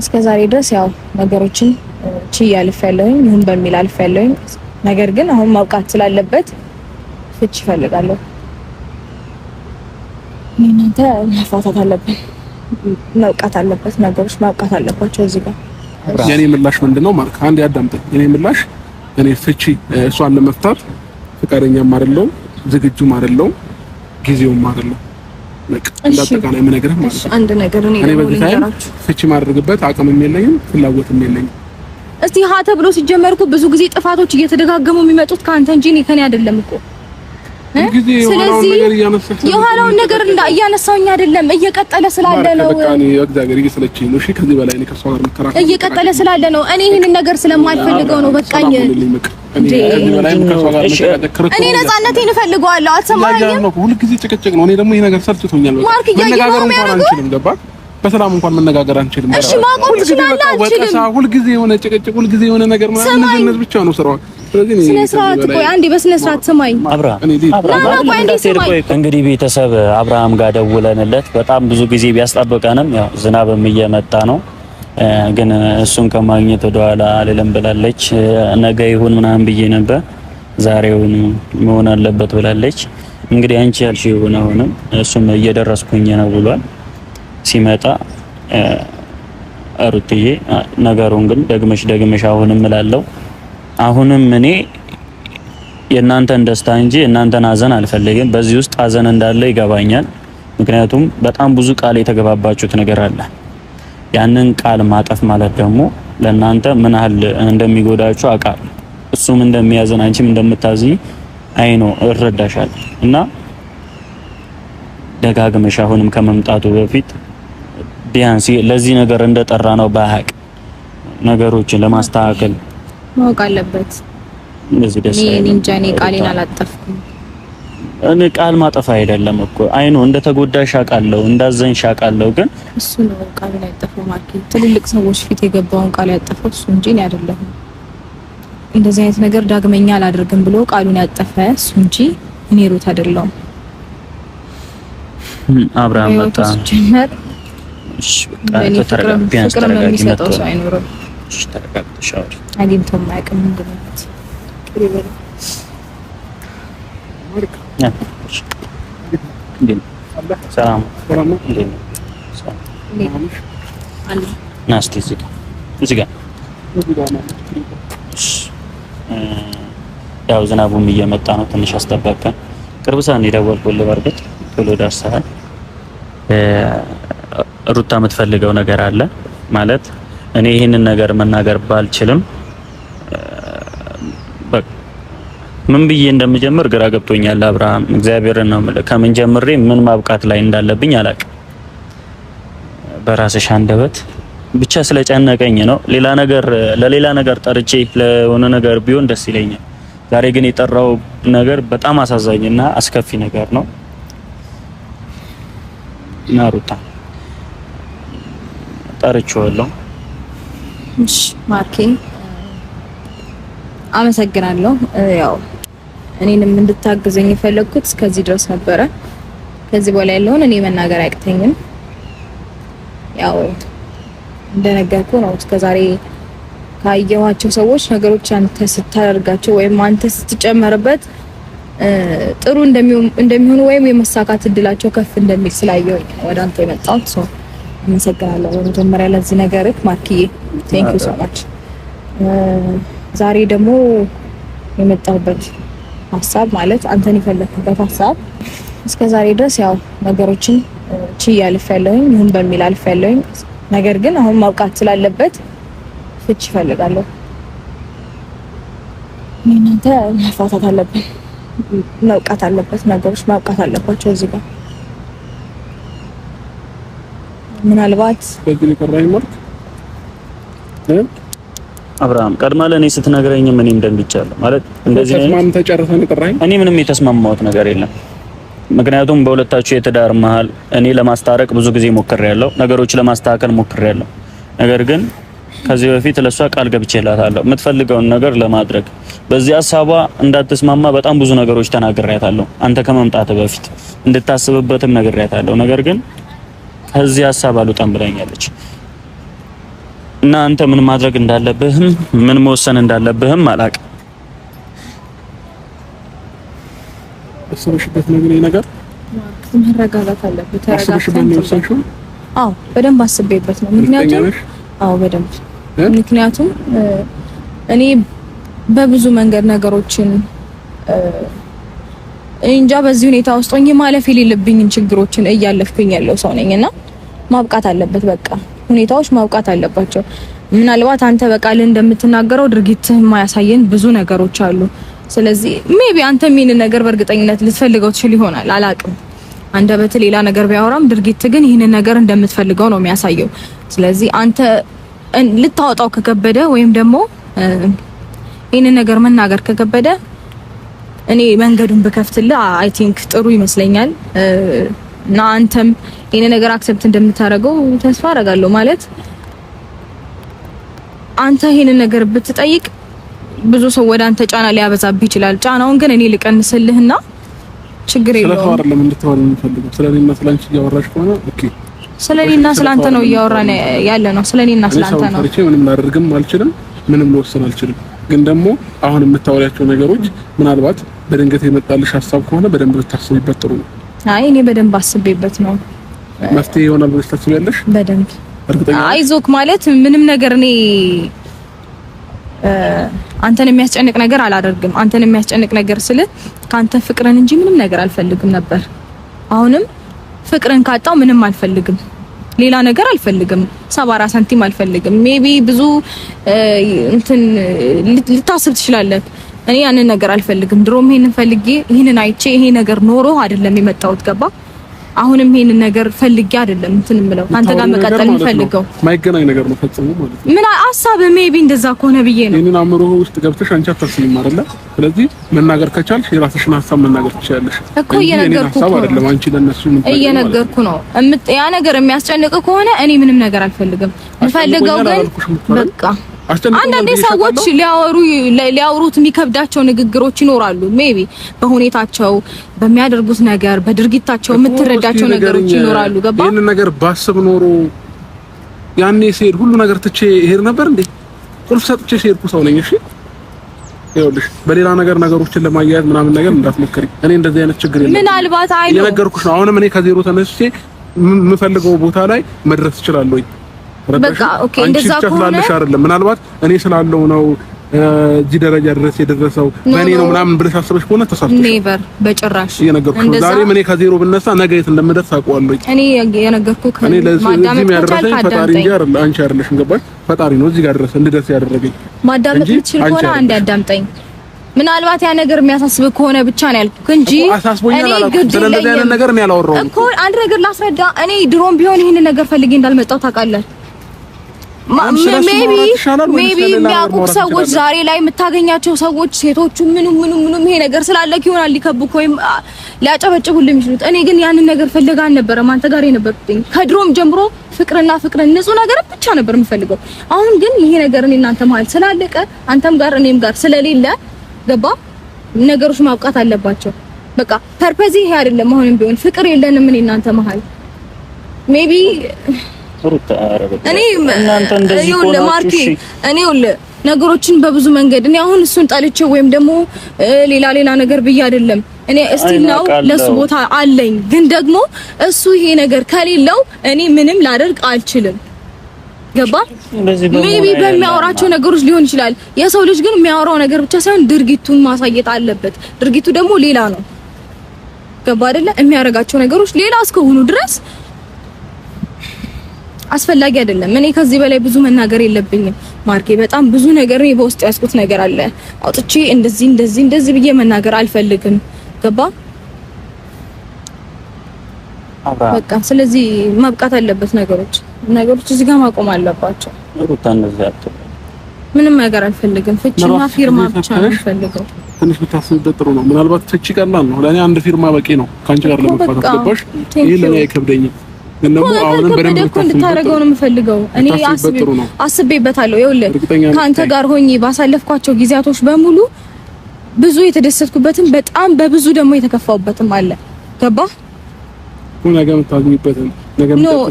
እስከዛሬ ድረስ ያው ነገሮችን ችያለሁ ይሁን በሚል አልፌያለሁ። ነገር ግን አሁን ማውቃት ስላለበት ፍች እፈልጋለሁ። እናንተ መፋታት አለብን፣ ማውቃት አለበት፣ ነገሮች ማውቃት አለባቸው። እዚህ ጋር የኔ ምላሽ ምንድነው ማለት አንድ ያዳምጠኝ። የኔ ምላሽ እኔ ፍቺ እሷን ለመፍታት ፈቃደኛም አይደለሁም፣ ዝግጁም አይደለሁም፣ ጊዜውም አይደለሁም። እንዳጠቃላይ ምን ነገር ማለት አንድ ነገር እኔ ፍቺ ማድረግበት አቅምም የለኝም ፍላጎትም የለኝም። እስቲ ሀ ተብሎ ሲጀመር እኮ ብዙ ጊዜ ጥፋቶች እየተደጋገሙ የሚመጡት ካንተ እንጂ ከኔ አይደለም እኮ። ስለዚህ የኋላውን ነገር እያነሳውኝ አይደለም፣ እየቀጠለ ስላለ ነው። በቃ እኔ እግዚአብሔር እየሰለችኝ ነው። እሺ ከዚህ በላይ እኔ ከሷ ጋር መከራከር እየቀጠለ ስላለ ነው። እኔ ይሄንን ነገር ስለማልፈልገው ነው። በቃኝ። እኔ ነፃነቴን እፈልገዋለሁ። አትሰማኝም? ሁሉ ጊዜ ጭቅጭቅ ነው። እኔ ደግሞ ይሄ ነገር ሰልችቶኛል። መነጋገር እንኳን አንችልም። ገባህ? በሰላም እንኳን መነጋገር አንችልም። እሺ ማቆም ትችላለህ? አንችልም። ሁሉ ጊዜ የሆነ ጭቅጭቅ፣ ሁሉ ጊዜ የሆነ ነገር ማለት ብቻ ነው ስራው። ስለዚህ ስነ ስርዓት ቆይ አንዴ በስነ ስርዓት ስማኝ። እንግዲህ ቤተሰብ አብርሃም ጋር ደውለንለት በጣም ብዙ ጊዜ ቢያስጠብቀንም ያው ዝናብም እየመጣ ነው፣ ግን እሱን ከማግኘት ወደኋላ አልልም ብላለች። ነገ ይሁን ምናምን ብዬ ነበር፣ ዛሬውን መሆን አለበት ብላለች። እንግዲህ አንቺ ያልሽ ይሁን አሁንም እሱም እየደረስኩኝ ነው ብሏል። ሲመጣ ሩትዬ ነገሩን ግን ደግመሽ አሁንም እላለሁ፣ አሁንም እኔ የእናንተን ደስታ እንጂ የእናንተን ሀዘን አልፈልግም። በዚህ ውስጥ ሀዘን እንዳለ ይገባኛል። ምክንያቱም በጣም ብዙ ቃል የተገባባችሁት ነገር አለ። ያንን ቃል ማጠፍ ማለት ደግሞ ለእናንተ ምን ያህል እንደሚጎዳችሁ አውቃለሁ። እሱም እንደሚያዘን አንቺም እንደምታዝኝ አይኖ እረዳሻለሁ። እና ደጋግመሽ አሁንም ከመምጣቱ በፊት ቢያንስ ለዚህ ነገር እንደጠራ ነው ባያቅ ነገሮችን ለማስተካከል ማወቅ አለበት። እንደዚህ ደስ እኔ እንጃ እኔ ቃሌን አላጠፍኩም። እኔ ቃል ማጠፋ አይደለም እኮ አይኖ እንደተጎዳሽ አውቃለሁ፣ እንዳዘንሽ አውቃለሁ። ግን እሱ ነው ቃሉን ያጠፈው ማለት ትልልቅ ሰዎች ፊት የገባውን ቃል ያጠፈው እሱ እንጂ እኔ አይደለሁም። እንደዚህ አይነት ነገር ዳግመኛ አላደርግም ብሎ ቃሉን ያጠፈ እሱ እንጂ እኔ ሩት አይደለሁም። አብርሃም መጣ። እሺ በቃ ተረጋጋ። ቢያንስ ተረጋጊ። መጣው ሰው አይኖርም። እሺ ተረጋግተሽ አውሪ። አግኝቶ ማያውቅም እንደምት ቅሪበል ማርክ ሰላም አለ ናስቲ እዚህ ጋር ያው ዝናቡም እየመጣ ነው። ትንሽ አስጠበቀን። ቅርብ ሰዓት ነው የደወልኩልህ። በርግጥ ቶሎ ደርሰሃል። ሩታ የምትፈልገው ነገር አለ ማለት እኔ ይሄንን ነገር መናገር ባልችልም ምን ብዬ እንደምጀምር ግራ ገብቶኛል። አብርሃም እግዚአብሔርን ነው የምልህ፣ ከምን ጀምሬ ምን ማብቃት ላይ እንዳለብኝ አላውቅም። በራስሽ አንደበት ብቻ ስለጨነቀኝ ነው። ሌላ ነገር ለሌላ ነገር ጠርቼ ለሆነ ነገር ቢሆን ደስ ይለኛል። ዛሬ ግን የጠራው ነገር በጣም አሳዛኝና አስከፊ ነገር ነው። ናሩታ ጠርቼዋለሁ። እሺ ማርኬ አመሰግናለሁ። ያው እኔንም እንድታግዘኝ የፈለኩት እስከዚህ ድረስ ነበረ። ከዚህ በኋላ ያለውን እኔ መናገር አያቅተኝም። ያው እንደነገርኩ ነው እስከዛሬ ካየኋቸው ሰዎች ነገሮች አንተ ስታደርጋቸው ወይም አንተ ስትጨመርበት ጥሩ እንደሚሆኑ ወይም የመሳካት እድላቸው ከፍ እንደሚል ስላየሁኝ ወደ አንተ የመጣሁት ሰው አመሰግናለሁ። በመጀመሪያ ለዚህ ነገርህ ማርክዬ ቴንክ ዩ ሶ ማች። ዛሬ ደግሞ የመጣሁበት ሀሳብ ማለት አንተን የፈለክበት ሀሳብ እስከዛሬ ድረስ ያው ነገሮችን ችያለሁ ይሁን በሚል አልፌያለሁ። ነገር ግን አሁን ማውቃት ስላለበት ፍች እፈልጋለሁ። እናንተ መፋታት አለብን፣ ማውቃት አለበት፣ ነገሮች ማውቃት አለባቸው። እዚህ ጋር ምናልባት በግል ቀራይ ማለት አብርሃም ቀድማ ለኔ ስትነግረኝ ምንም ደንግጫለሁ ማለት እንደዚህ ነው። ተስማም ተጨርሰን ቀራይ እኔ ምንም የተስማማሁት ነገር የለም። ምክንያቱም በሁለታችሁ የትዳር መሀል እኔ ለማስታረቅ ብዙ ጊዜ ሞክሬያለሁ፣ ነገሮች ለማስተካከል ሞክሬያለሁ። ነገር ግን ከዚህ በፊት ለሷ ቃል ገብቼላታለሁ የምትፈልገውን ነገር ለማድረግ። በዚህ ሐሳቧ እንዳትስማማ በጣም ብዙ ነገሮች ተናግሬያታለሁ። አንተ ከመምጣት በፊት እንድታስብበትም ነግሬያታለሁ። ነገር ግን ከዚህ ሐሳብ አልወጣም ብላኛለች። እና አንተ ምን ማድረግ እንዳለብህም ምን መወሰን እንዳለብህም አላውቅም። አስበሽበት ነገር መረጋጋት አለበት። አስበሽበት ነው የወሰንሽው? አዎ በደንብ አስቤበት ነው። ምክንያቱም እኔ በብዙ መንገድ ነገሮችን እንጃ በዚህ ሁኔታ ውስጥ ሆኜ ማለፍ የሌለብኝን ችግሮችን እያለፍኩኝ ያለው ሰው ነኝና ማብቃት አለበት። በቃ ሁኔታዎች ማብቃት አለባቸው። ምናልባት አንተ በቃል እንደምትናገረው ድርጊትህ የማያሳየን ብዙ ነገሮች አሉ። ስለዚህ ሜቢ አንተ ምን ነገር በእርግጠኝነት ልትፈልገው ትችል ይሆናል፣ አላቅም። አንደበት ሌላ ነገር ቢያወራም ድርጊት ግን ይህንን ነገር እንደምትፈልገው ነው የሚያሳየው። ስለዚህ አንተ ልታወጣው ከከበደ ወይም ደግሞ ይህንን ነገር መናገር ከከበደ እኔ መንገዱን በከፍትልህ አይ ቲንክ ጥሩ ይመስለኛል። እና አንተም ይህንን ነገር አክሰፕት እንደምታደርገው ተስፋ አደርጋለሁ። ማለት አንተ ይህንን ነገር ብትጠይቅ ብዙ ሰው ወደ አንተ ጫና ሊያበዛብህ ይችላል። ጫናውን ግን እኔ ልቀንስልህና ችግር የለውም። ስለፈው አይደለም እንድትወሪ የምፈልገው ስለኔና ስላንቺ እያወራሽ ከሆነ ኦኬ፣ ስለኔና ስላንተ ነው እያወራን ያለ ነው። ስለኔና ስላንተ ነው። ምንም ላደርግም አልችልም፣ ምንም ልወስን አልችልም። ግን ደግሞ አሁን የምታወሪያቸው ነገሮች ምናልባት በድንገት የመጣልሽ ሐሳብ ከሆነ በደንብ ብታስቢበት ጥሩ ነው። አይ እኔ በደንብ አስቤበት ነው መፍትሄ ይሆናል ብለሽ ታስቢያለሽ? በደንብ እርግጠኛ አይዞክ። ማለት ምንም ነገር እኔ አንተን የሚያስጨንቅ ነገር አላደርግም። አንተን የሚያስጨንቅ ነገር ስለ ካንተ ፍቅርን እንጂ ምንም ነገር አልፈልግም ነበር። አሁንም ፍቅርን ካጣው ምንም አልፈልግም፣ ሌላ ነገር አልፈልግም፣ 70 ሳንቲም አልፈልግም። ሜቢ ብዙ እንትን ልታስብ ትችላለህ። እኔ ያንን ነገር አልፈልግም። ድሮም ይሄንን ፈልጌ ይሄንን አይቼ ይሄ ነገር ኖሮ አይደለም የመጣሁት ገባ። አሁንም ይሄንን ነገር ፈልጌ አይደለም እንትን ምለው አንተ ጋር መቀጠል የምፈልገው ማይገናኝ ነገር ነው ፈጽሞ ማለት ነው። ምን ሐሳብ ሜቢ እንደዛ ከሆነ ብዬ ነው ይሄንን አምሮ ውስጥ ገብተሽ አንቺ አታስቢም አይደለ? ስለዚህ መናገር ከቻልሽ የራስሽን ሐሳብ መናገር ትችያለሽ እኮ። እየነገርኩህ አይደለም አንቺ ለነሱ ምን እየነገርኩህ ነው። ያ ነገር የሚያስጨንቅ ከሆነ እኔ ምንም ነገር አልፈልግም። የምፈልገው ግን በቃ አንዳንዴ ሰዎች ሊያወሩት የሚከብዳቸው ንግግሮች ይኖራሉ። ሜቢ በሁኔታቸው በሚያደርጉት ነገር በድርጊታቸው የምትረዳቸው ነገሮች ይኖራሉ። ገባ? ይሄን ነገር ባስብ ኖሮ ያኔ ሲሄድ ሁሉ ነገር ትቼ ይሄድ ነበር እንዴ? ቁልፍ ሰጥቼ ሲሄድኩ ሰው ነኝ። እሺ ይኸውልሽ፣ በሌላ ነገር ነገሮችን ለማያያዝ ምናምን ነገር እንዳትሞክሪ። እኔ እንደዚህ አይነት ችግር የለም። ምናልባት አይ ነው የነገርኩሽ ነው። አሁንም እኔ ከዜሮ ተነስቼ የምፈልገው ቦታ ላይ መድረስ እችላለሁ። በቃ ኦኬ፣ እንደዛ ከሆነ አይደለም ምናልባት እኔ ስላለው ነው እዚህ ደረጃ ድረስ የደረሰው በእኔ ነው ምናምን ብለሽ አስበሽ ከሆነ ተሳስተሽ። ኔቨር በጭራሽ የነገርኩሽ ነው። ዛሬ እኔ ከዜሮ ብነሳ ነገ የት እንደምደርስ አውቀዋለሁ። እኔ የነገርኩህ እኔ ለዚህ የሚያደርሰኝ ፈጣሪ እንጂ አይደለም አንቺ አይደለሽም። ገባሽ? ፈጣሪ ነው እዚህ ጋር ድረስ እንድደርስ ያደረገኝ። ማዳመጥ ትችል ከሆነ አንድ አዳምጠኝ። ምናልባት ያ ነገር የሚያሳስብ ከሆነ ብቻ ነው ያልኩህ እንጂ እኔ ስለዚህ አይነት ነገር እኔ አላወራሁም እኮ። አንድ ነገር ላስረዳ። እኔ ድሮም ቢሆን ይሄን ነገር ፈልጌ እንዳልመጣው ታውቃለህ። ሜቢ የሚያውቁ ሰዎች ዛሬ ላይ የምታገኛቸው ሰዎች ሴቶቹ ምኑ ይሄ ነገር ስላለክ ይሆናል ሊከቡክ ወይም ሊያጨበጭቡልህ የሚችሉት። እኔ ግን ያንን ነገር ፈልጋ አልነበረም አንተ ጋር የነበርኩኝ። ከድሮም ጀምሮ ፍቅርን ንጹህ ነገር ብቻ ነበር የምፈልገው። አሁን ግን ይሄ ነገር እኔ እናንተ መሀል ስላለቀ አንተም ጋር እኔም ጋር ስለሌለ ገባ፣ ነገሮች ማብቃት አለባቸው። በቃ ፐርፐዝ ይሄ አይደለም። አሁንም ቢሆን ፍቅር የለንም እኔ እናንተ መሀል ሜቢ እኔ ማርኬ እኔ ነገሮችን በብዙ መንገድ እኔ አሁን እሱን ጣልቼ ወይም ደግሞ ሌላ ነገር ብዬ አይደለም። እኔ እስቲል ነው ለሱ ቦታ አለኝ። ግን ደግሞ እሱ ይሄ ነገር ከሌለው እኔ ምንም ላደርግ አልችልም። ገባ? ሜቢ በሚያወራቸው ነገሮች ሊሆን ይችላል። የሰው ልጅ ግን የሚያወራው ነገር ብቻ ሳይሆን ድርጊቱን ማሳየት አለበት። ድርጊቱ ደግሞ ሌላ ነው። ገባ አይደለ? የሚያደርጋቸው ነገሮች ሌላ እስከሆኑ ድረስ አስፈላጊ አይደለም። እኔ ከዚህ በላይ ብዙ መናገር የለብኝም ማርኬ። በጣም ብዙ ነገር እኔ በውስጥ ያስኩት ነገር አለ። አውጥቼ እንደዚህ ብዬ መናገር አልፈልግም። ገባ? በቃ ስለዚህ ማብቃት አለበት ነገሮች እዚህ ጋር ማቆም አለባቸው። ሩታ እንደዚህ አትበል። ምንም ነገር አልፈልግም። ፍቺና ፊርማ ብቻ ነው የምፈልገው። ትንሽ ብታስብበት ጥሩ ነው። ምናልባት ፍቺ ቀላል ነው ለኔ፣ አንድ ፊርማ በቂ ነው ካንቺ ጋር ለመፋታት። ገባሽ? ይሄ ለኔ አይከብደኝም። ግን ደግሞ አሁንም በደንብ እንድታረገው ነው የምፈልገው። እኔ አስቤበታለሁ። ይኸውልህ ካንተ ጋር ሆኜ ባሳለፍኳቸው ጊዜያቶች በሙሉ ብዙ የተደሰትኩበትም በጣም በብዙ ደግሞ የተከፋውበትም አለ። ገባህ? ነገ የምታዝኝበትን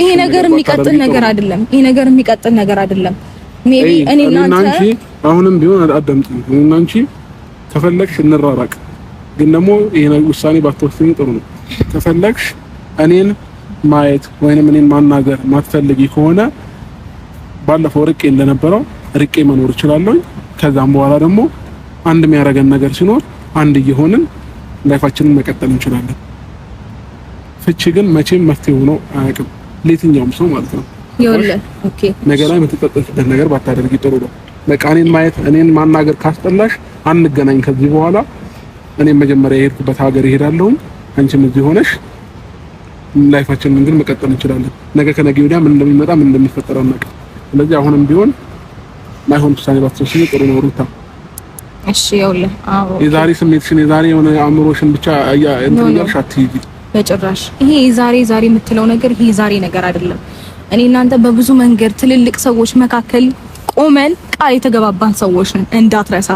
ይሄ ነገር የሚቀጥል ነገር አይደለም። ይሄ ነገር የሚቀጥል ነገር አይደለም። ሜቢ እኔና አንቺ አሁንም ቢሆን አዳምጪኝ። እኔና አንቺ ከፈለግሽ እንራራቅ፣ ግን ደግሞ ይሄ ውሳኔ ባትወስኚ ጥሩ ነው። ከፈለግሽ እኔን ማየት ወይንም እኔን ማናገር ማትፈልጊ ከሆነ ባለፈው ርቄ እንደነበረው ርቄ መኖር እችላለሁ። ከዛም በኋላ ደግሞ አንድ የሚያረጋን ነገር ሲኖር አንድ እየሆንን ላይፋችንን መቀጠል እንችላለን። ፍቺ ግን መቼም መፍትሄ ሆኖ አያውቅም ለየትኛውም ሰው ማለት ነው። ይኸውልህ ኦኬ ነገር ላይ የምትጠጠፍበት ነገር ባታደርጊ ጥሩ ነው። በቃ እኔን ማየት እኔን ማናገር ካስጠላሽ አንገናኝ ከዚህ በኋላ። እኔም መጀመሪያ የሄድኩበት ሀገር እሄዳለሁ፣ አንቺም እዚህ ሆነሽ ላይፋችንን ግን መቀጠል እንችላለን። ነገ ከነገ ወዲያ ምን እንደሚመጣ ምን እንደሚፈጠር አናውቅም። ስለዚህ አሁንም ቢሆን ማይሆን ውሳኔ ባትወስኚ ጥሩ ነው ሩታ። እሺ ይኸውልህ አዎ የዛሬ ስሜትሽን የዛሬ የሆነ አእምሮሽን ብቻ እንትን እያልሽ አትይጂ በጭራሽ። ይሄ ዛሬ የምትለው ነገር ይሄ ዛሬ ነገር አይደለም። እኔ እናንተ በብዙ መንገድ ትልልቅ ሰዎች መካከል ቆመን ቃል የተገባባን ሰዎች ነን፣ እንዳትረሳ።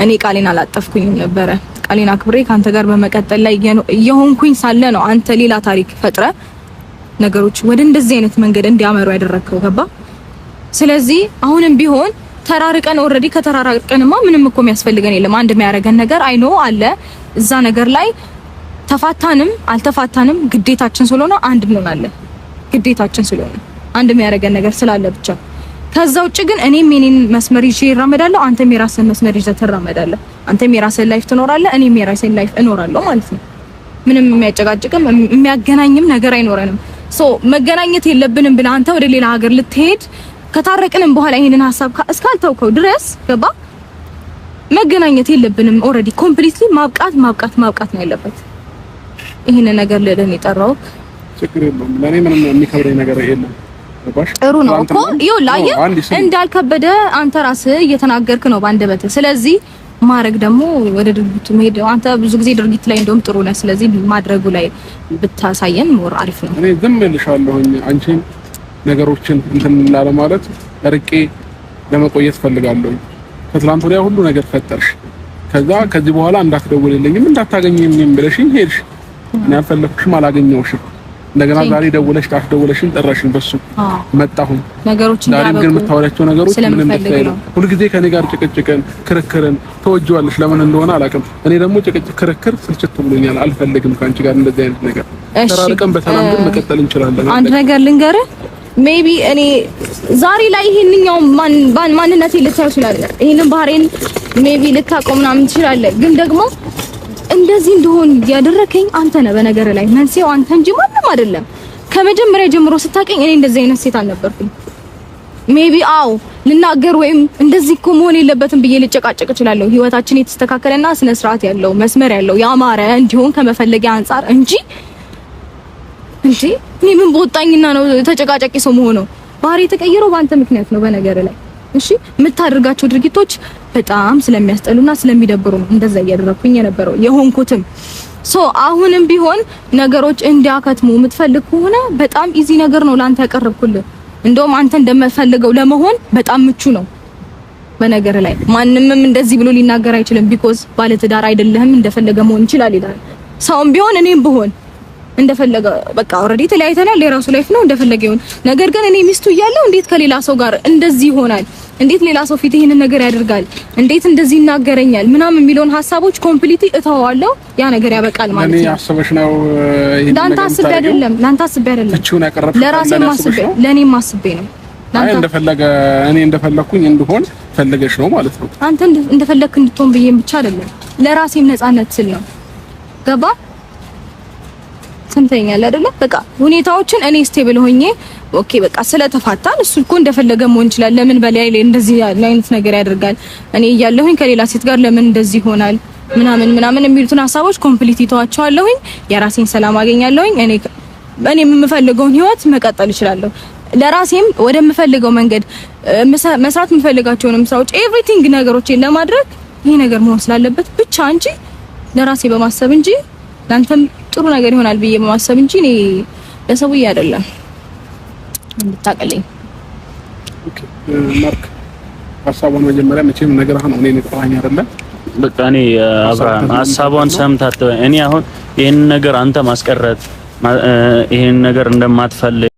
እኔ ቃሌን አላጠፍኩኝም ነበረ። ቃሌን አክብሬ ካንተ ጋር በመቀጠል ላይ የሆንኩኝ ሳለ ነው አንተ ሌላ ታሪክ ፈጥረ ነገሮች ወደ እንደዚህ አይነት መንገድ እንዲያመሩ ያደረከው ገባ። ስለዚህ አሁንም ቢሆን ተራርቀን ኦሬዲ ከተራራቀንማ ምንም እኮ የሚያስፈልገን የለም። አንድ የሚያረጋን ነገር አይኖ አለ እዛ ነገር ላይ ተፋታንም አልተፋታንም ግዴታችን ስለሆነ አንድ እንሆናለን። ግዴታችን ስለሆነ አንድ የሚያረጋን ነገር ስላለ ብቻ። ከዛ ውጭ ግን እኔም የኔን መስመር ይዤ እራመዳለሁ፣ አንተም የራስህን መስመር ይዘህ ትራመዳለህ። አንተም የራስህን ላይፍ ትኖራለህ፣ እኔም የራሴን ላይፍ እኖራለሁ ማለት ነው። ምንም የሚያጨቃጭቅም የሚያገናኝም ነገር አይኖረንም። ሶ መገናኘት የለብንም ብለህ አንተ ወደ ሌላ ሀገር ልትሄድ ከታረቅንም በኋላ ይሄንን ሐሳብ እስካልተውከው ድረስ ገባ መገናኘት የለብንም። ኦሬዲ ኮምፕሊትሊ ማብቃት ነው ያለበት። ይሄን ነገር ለደን የጠራው ችግር የለውም። ለኔ ምንም የሚከብረኝ ነገር የለም። ጥሩ ነው እኮ ይኸውልህ እንዳልከበደ አንተ ራስህ እየተናገርክ ነው ባንደበት። ስለዚህ ማድረግ ደግሞ ወደ ድርጊቱ መሄድ አንተ ብዙ ጊዜ ድርጊት ላይ እንደውም ጥሩ ነህ። ስለዚህ ማድረጉ ላይ ብታሳየን ሞር አሪፍ ነው። እኔ ዝም እልሻለሁኝ አንቺን ነገሮችን እንትን ላለ ማለት ርቄ ለመቆየት ፈልጋለሁ። ከትላንት ወዲያ ሁሉ ነገር ፈጠርሽ። ከዚህ በኋላ እንዳትደውልልኝም እንዳታገኘኝም ብለሽኝ ሄድሽ። እኔ አልፈለኩሽም፣ አላገኘሁሽም። እንደገና ዛሬ ደውለሽ ካስደውለሽኝ ጠራሽኝ፣ በሱ መጣሁኝ። ነገሮችን ዛሬም ግን የምታወራቸው ነገሮች ምንም ደስ አይልም። ሁልጊዜ ከኔ ጋር ጭቅጭቅን ክርክርን ተወጂዋለሽ። ለምን እንደሆነ አላውቅም። እኔ ደግሞ ጭቅጭቅ ክርክር ስልችት ብሎኛል። አልፈልግም ከአንቺ ጋር እንደዚህ አይነት ነገር። ተራርቀን በሰላም ግን መቀጠል እንችላለን። አንድ ነገር ልንገርህ ሜቢ እኔ ዛሬ ላይ ይሄንኛው ማንነቴ ልታዩ ይችላል። ይሄንን ባህሪን ሜቢ ልታቆም ምናምን ትችላለህ። ግን ደግሞ እንደዚህ እንደሆን ያደረከኝ አንተ ነህ። በነገር ላይ መንስኤው አንተ እንጂ ማንም አይደለም። ከመጀመሪያ ጀምሮ ስታቀኝ እኔ እንደዚህ አይነት ሴት አልነበርኩም። ሜቢ አው ልናገር ወይም እንደዚህ እኮ መሆን የለበትም ብዬ ልጨቃጨቅ እችላለሁ። ህይወታችን የተስተካከለና ስነ ስርዓት ያለው መስመር ያለው ያማረ እንዲሆን ከመፈለጊያ አንፃር እንጂ እኔ ምን በወጣኝና ነው ተጨቃጫቂ ሰው መሆነው? ባህሪ የተቀየረው በአንተ ምክንያት ነው በነገር ላይ። እሺ የምታደርጋቸው ድርጊቶች በጣም ስለሚያስጠሉና ስለሚደብሩ ነው እንደዛ እያደረኩኝ የነበረው የሆንኩትም። አሁንም ቢሆን ነገሮች እንዲያከትሙ የምትፈልግ ከሆነ በጣም ኢዚ ነገር ነው ላንተ ያቀርብኩልህ። እንደውም አንተ እንደምትፈልገው ለመሆን በጣም ምቹ ነው በነገር ላይ። ማንንም እንደዚህ ብሎ ሊናገር አይችልም። ቢኮዝ ባለትዳር አይደለህም፣ እንደፈለገ መሆን ይችላል ይላል። ሰውም ቢሆን እኔም ብሆን እንደፈለገ በቃ ኦሬዲ ተለያይተናል፣ የራሱ ላይፍ ነው እንደፈለገ ይሁን። ነገር ግን እኔ ሚስቱ እያለሁ እንዴት ከሌላ ሰው ጋር እንደዚህ ይሆናል? እንዴት ሌላ ሰው ፊት ይሄንን ነገር ያደርጋል? እንዴት እንደዚህ ይናገረኛል? ምናምን የሚለውን ሀሳቦች ኮምፕሊትሊ እተዋለሁ። ያ ነገር ያበቃል ማለት ነው። እኔ አስበሽ ነው ይሄን ነገር ላንተ አስቤ አይደለም፣ ትችውን ያቀረብኩት ለራሴ ማስቤ ለኔም ማስቤ ነው። አይ እኔ እንደፈለኩኝ እንድሆን ፈልገሽ ነው ማለት ነው። አንተ እንደፈለክ እንድትሆን ብዬም ብቻ አይደለም ለራሴም ነፃነት ስል ነው። ገባ ሰምተኛል አይደለ? በቃ ሁኔታዎችን እኔ ስቴብል ሆኜ ኦኬ በቃ ስለተፋታን እሱ እኮ እንደፈለገ መሆን ይችላል። ለምን በላይ ላይ እንደዚህ አይነት ነገር ያደርጋል? እኔ እያለሁኝ ከሌላ ሴት ጋር ለምን እንደዚህ ይሆናል? ምናምን የሚሉትን ሀሳቦች ኮምፕሊት ይተዋቸዋለሁኝ። የራሴን ሰላም አገኛለሁኝ። እኔ የምፈልገውን ህይወት መቀጠል እችላለሁ። ለራሴም ወደምፈልገው መንገድ መስራት የምፈልጋቸውንም ስራዎች ኤቭሪቲንግ ነገሮችን ለማድረግ ይሄ ነገር መሆን ስላለበት ብቻ እንጂ ለራሴ በማሰብ እንጂ ላንተም ጥሩ ነገር ይሆናል ብዬ በማሰብ እንጂ እኔ ለሰውዬ አይደለም እንድታቀለኝ። ኦኬ ማርክ ሀሳቡን መጀመሪያ መቼም ነገር አሁን እኔ ነጥራኛ አይደለም። በቃ እኔ አብርሃም ሀሳቡን ሰምታት እኔ አሁን ይሄን ነገር አንተ ማስቀረት ይሄን ነገር እንደማትፈልግ